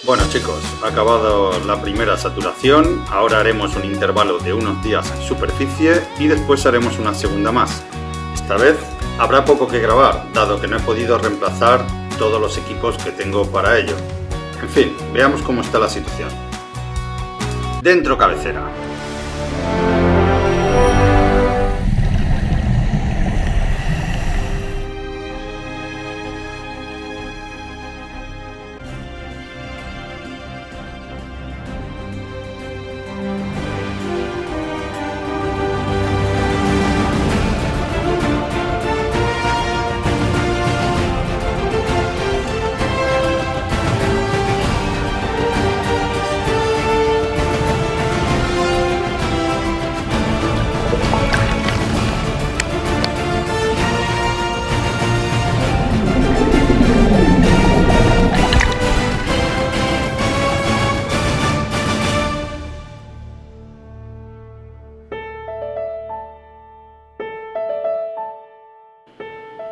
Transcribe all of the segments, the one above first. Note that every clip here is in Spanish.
Bueno chicos, ha acabado la primera saturación, ahora haremos un intervalo de unos días en superficie y después haremos una segunda más. Esta vez habrá poco que grabar, dado que no he podido reemplazar todos los equipos que tengo para ello. En fin, veamos cómo está la situación. Dentro cabecera.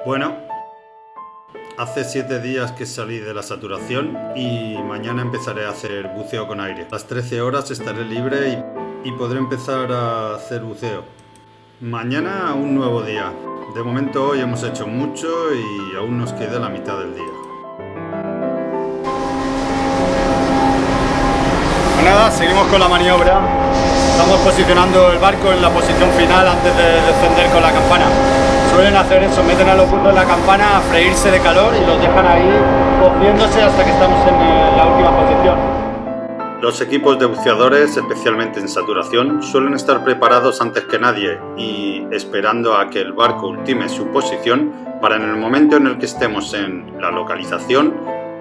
Bueno, hace 7 días que salí de la saturación y mañana empezaré a hacer buceo con aire. A las 13 horas estaré libre y podré empezar a hacer buceo. Mañana un nuevo día. De momento hoy hemos hecho mucho y aún nos queda la mitad del día. Pues nada, seguimos con la maniobra. Estamos posicionando el barco en la posición final antes de descender con la campana. Suelen hacer eso, meten a los buzos en la campana a freírse de calor y los dejan ahí cociéndose hasta que estamos en la última posición. Los equipos de buceadores, especialmente en saturación, suelen estar preparados antes que nadie y esperando a que el barco ultime su posición para en el momento en el que estemos en la localización,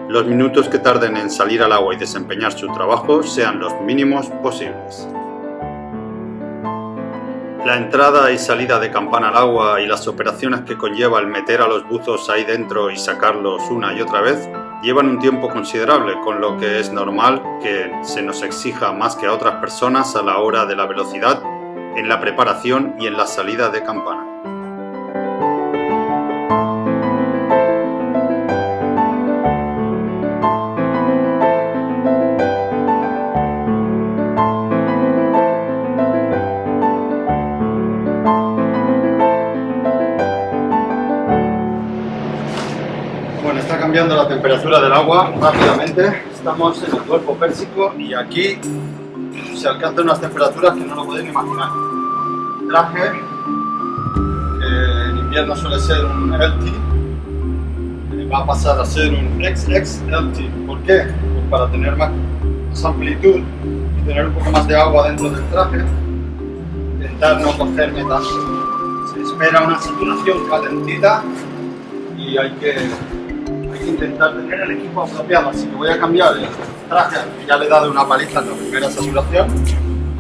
los minutos que tarden en salir al agua y desempeñar su trabajo sean los mínimos posibles. La entrada y salida de campana al agua y las operaciones que conlleva el meter a los buzos ahí dentro y sacarlos una y otra vez llevan un tiempo considerable, con lo que es normal que se nos exija más que a otras personas a la hora de la velocidad, en la preparación y en la salida de campana. Está cambiando la temperatura del agua rápidamente. Estamos en el Golfo Pérsico y aquí se alcanzan unas temperaturas que no lo podéis ni imaginar. El traje, que en invierno suele ser un LT, va a pasar a ser un XXLT. ¿Por qué? Pues para tener más amplitud y tener un poco más de agua dentro del traje, intentar no cogerme tanto. Se espera una saturación calentita y hay que intentar tener el equipo apropiado, así que voy a cambiar el traje, que ya le he dado una paliza en la primera saturación.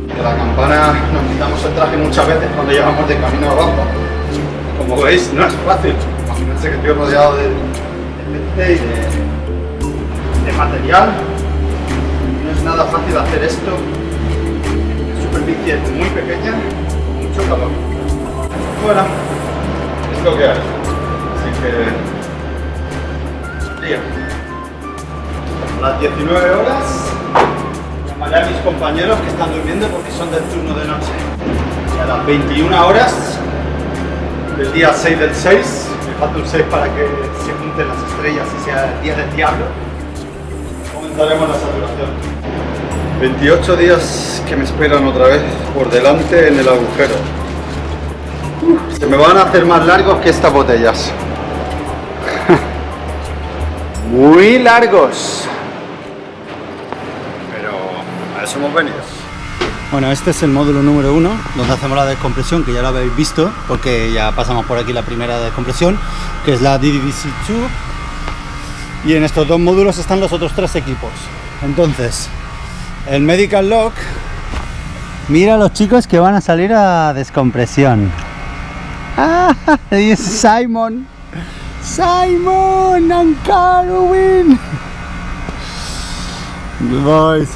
De la campana nos quitamos el traje muchas veces cuando llegamos de camino abajo. Como veis, no es fácil. Imagínense que estoy rodeado de gente y de material. No es nada fácil hacer esto en superficie muy pequeña, con mucho calor. Bueno, es lo que hay. Así que a las 19 horas llamaré a mis compañeros que están durmiendo porque son del turno de noche. Y a las 21 horas del día 6 del 6, me falta un 6 para que se junten las estrellas y sea el día del diablo, comenzaremos la saturación. 28 días que me esperan otra vez por delante en el agujero. Se me van a hacer más largos que estas botellas. Muy largos, pero a eso hemos venido. Bueno, este es el módulo número 1, donde hacemos la descompresión, que ya lo habéis visto, porque ya pasamos por aquí la primera descompresión, que es la DDVC2, y en estos dos módulos están los otros 3 equipos. Entonces, el Medical Lock, mira a los chicos que van a salir a descompresión. ¡Ah! Ahí es Simon and Carwin. Good boys.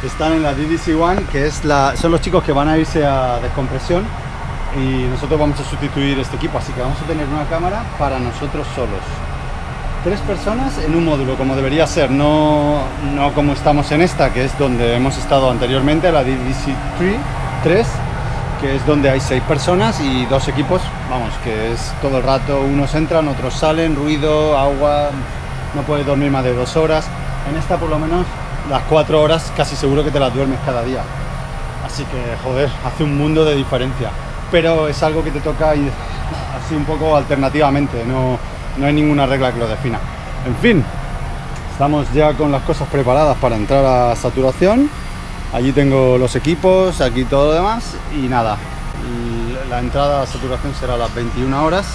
Están en la DDC1, que es son los chicos que van a irse a descompresión, y nosotros vamos a sustituir este equipo, así que vamos a tener una cámara para nosotros solos. 3 personas en un módulo, como debería ser, no como estamos en esta, que es donde hemos estado anteriormente, la DVC3, que es donde hay 6 personas y 2 equipos, vamos, que es todo el rato, unos entran, otros salen, ruido, agua, no puedes dormir más de 2 horas. En esta por lo menos las 4 horas casi seguro que te las duermes cada día. Así que, joder, hace un mundo de diferencia. Pero es algo que te toca ir así un poco alternativamente, no hay ninguna regla que lo defina. En fin, estamos ya con las cosas preparadas para entrar a saturación. Allí tengo los equipos, aquí todo lo demás y nada. La entrada a saturación será a las 21 horas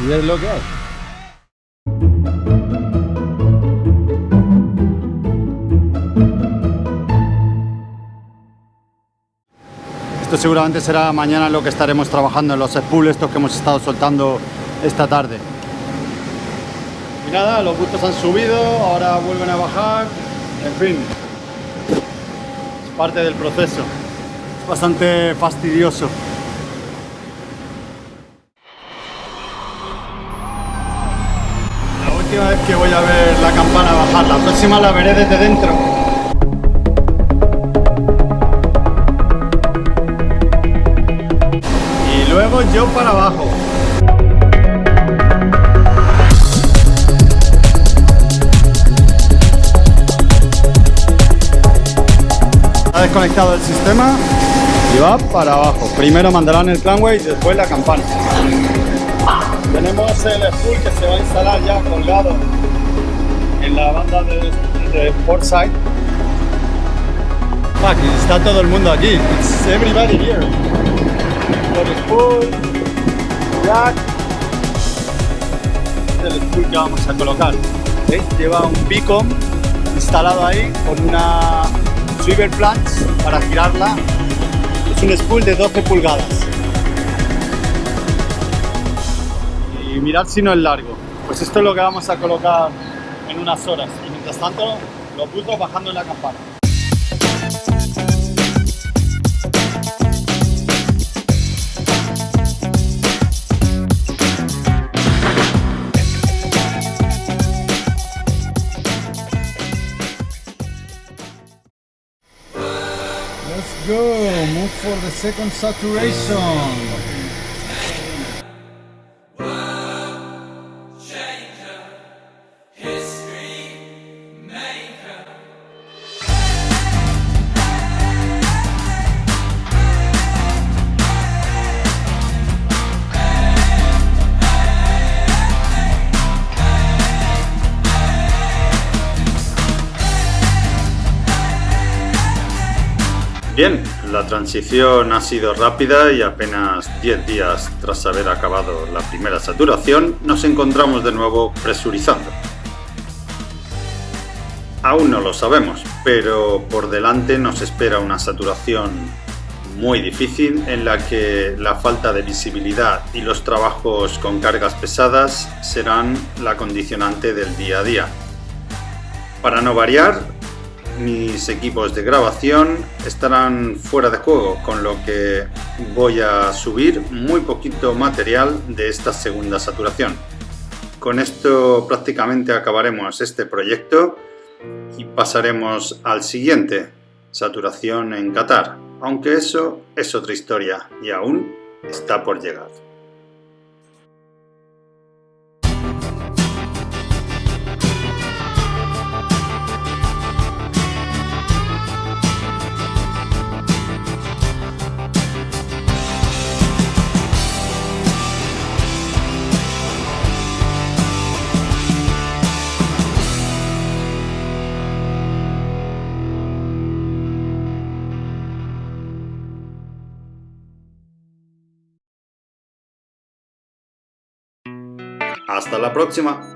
y es lo que hay. Esto seguramente será mañana lo que estaremos trabajando en los spools estos que hemos estado soltando esta tarde. Y nada, los bultos han subido, ahora vuelven a bajar, en fin, es parte del proceso, es bastante fastidioso. La última vez que voy a ver la campana bajar, la próxima la veré desde dentro. Luego yo para abajo. Ha desconectado el sistema y va para abajo. Primero mandarán el clanway y después la campana. Tenemos el spool que se va a instalar ya colgado en la banda de port side. Fuck, está todo el mundo aquí. It's everybody here. El spool, jack, este es el spool que vamos a colocar. ¿Veis? Lleva un beacon instalado ahí con una swivel planche para girarla. Es un spool de 12 pulgadas. Y mirad si no es largo. Pues esto es lo que vamos a colocar en unas horas. Y mientras tanto, los bultos bajando en la campana. Let's go, move for the second saturation. Bien, la transición ha sido rápida y apenas 10 días tras haber acabado la primera saturación, nos encontramos de nuevo presurizando. Aún no lo sabemos, pero por delante nos espera una saturación muy difícil en la que la falta de visibilidad y los trabajos con cargas pesadas serán la condicionante del día a día. Para no variar, mis equipos de grabación estarán fuera de juego, con lo que voy a subir muy poquito material de esta segunda saturación. Con esto prácticamente acabaremos este proyecto y pasaremos al siguiente, saturación en Qatar, aunque eso es otra historia y aún está por llegar. Hasta la próxima.